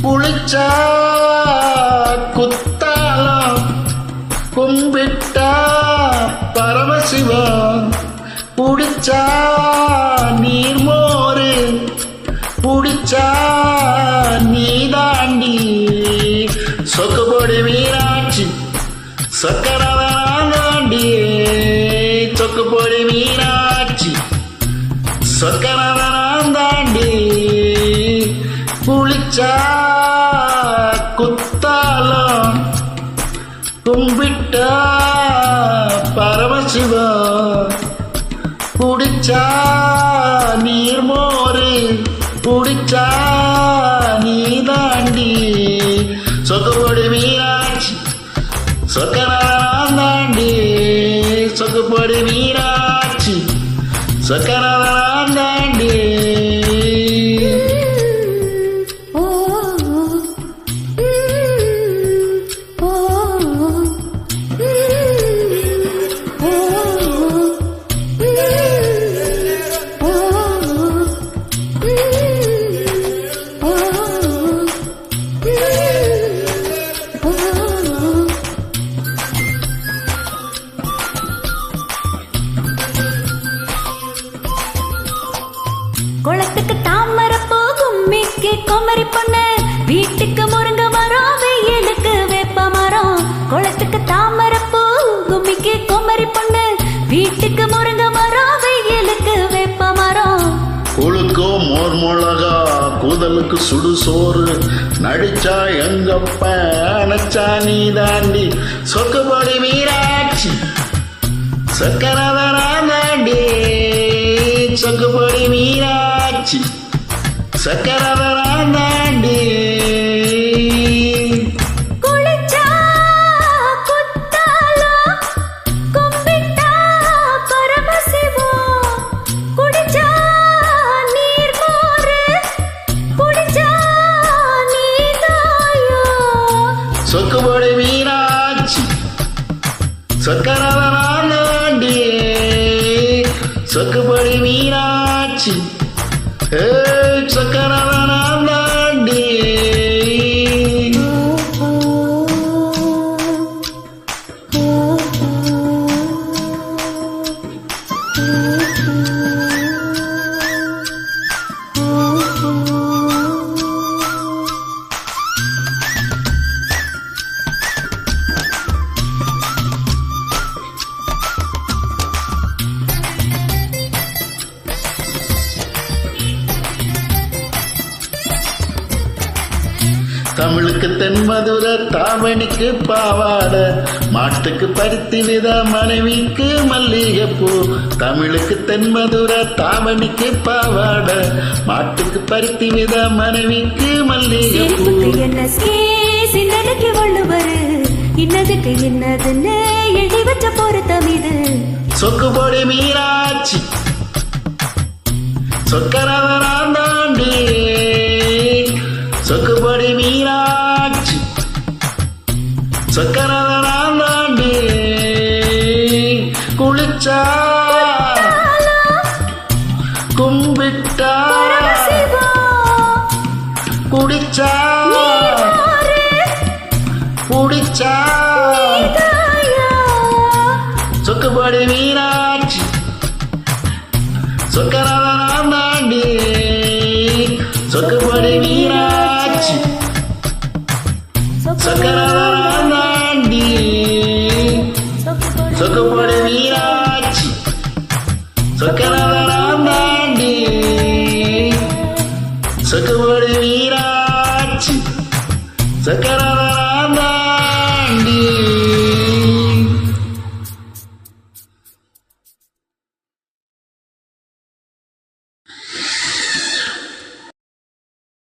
குளிச்சா குத்தாலம் கும்பிட்டா பரமசிவம் புடிச்சா நீர்மோரு புடிச்சா நீதாண்டி சொக்குபொடி மீனாட்சி சொக்கரதாண்டி சொக்குபொடி மீனாட்சி சொக்கரதாண்டி புளிச்சா குத்தாலம் கும்பிட்டா பரமசிவம் புடிச்சா நீர்மோரு புடிச்சா நீதாண்டி சொக்குபொடி மீனாட்சி சொக்கரதாண்டி சொக்குபொடி மீனாட்சி சொக்கரதாண்டி குளத்துக்கு தாமரப்பூ கும்மிக்கு குமரி பொண்ணு வீட்டுக்கு முருங்க மரம் வெயிலுக்கு வேப்ப மரம் குளத்துக்கு தாமரப்பூ கும்மிக்கு குமரி பொண்ணு வீட்டுக்கு முருங்க மரம் வெயிலுக்கு வேப்ப மரம் குளுக்கோ மோர் மிளகா கூதலுக்கு சுடு சோறு நடிச்சா எங்கப்ப அணைச்சா நீ தாண்டி சொக்குபொடி மீனாட்சி சக்கரதாண்டி சொக்குபொடி மீனாட்சி சக்கரதாண்டி குளிச்சா குத்தாலம் கும்பிட்டா பரமசிவம் குடிச்சா நீர்மோரு குடிச்சா நீதாயோ சொக்குபொடி மீனாட்சி சொக்கரதாண்டி சொக்குபொடி மீனாட்சி சொக்கரதாண்டி தமிழுக்கு தென்மதுர தாவணிக்கு பாவாட மாட்டுக்கு பருத்தி வித மனைவிக்கு மல்லிகைப்பூ தமிழுக்கு தென்மதுர தாவணிக்கு பாவாட மாட்டுக்கு பருத்தி வித மனைவிக்கு மல்லிகைப்பூ என்ன சின்னனுக்கு வள்ளுவரு இன்னதுக்கு இன்னதுன்னு எழுதி வச்ச பொருத்தம் இது சொக்குபொடி மீனாட்சி சொக்கரதாண்டி சொக்குபொடி மீனாட்சி சொக்கரதாண்டி குளிச்சா கும்பிட்டா குடிச்சா குடிச்சா சொக்குபொடி மீனாட்சி சொக்கரதாண்டி சொக்குபொடி மீனாட்சி சொக்கரதாண்டி சொக்குபொடி மீனாட்சி சொக்கரதாண்டி சொக்குபொடி மீனாட்சி சொக்கர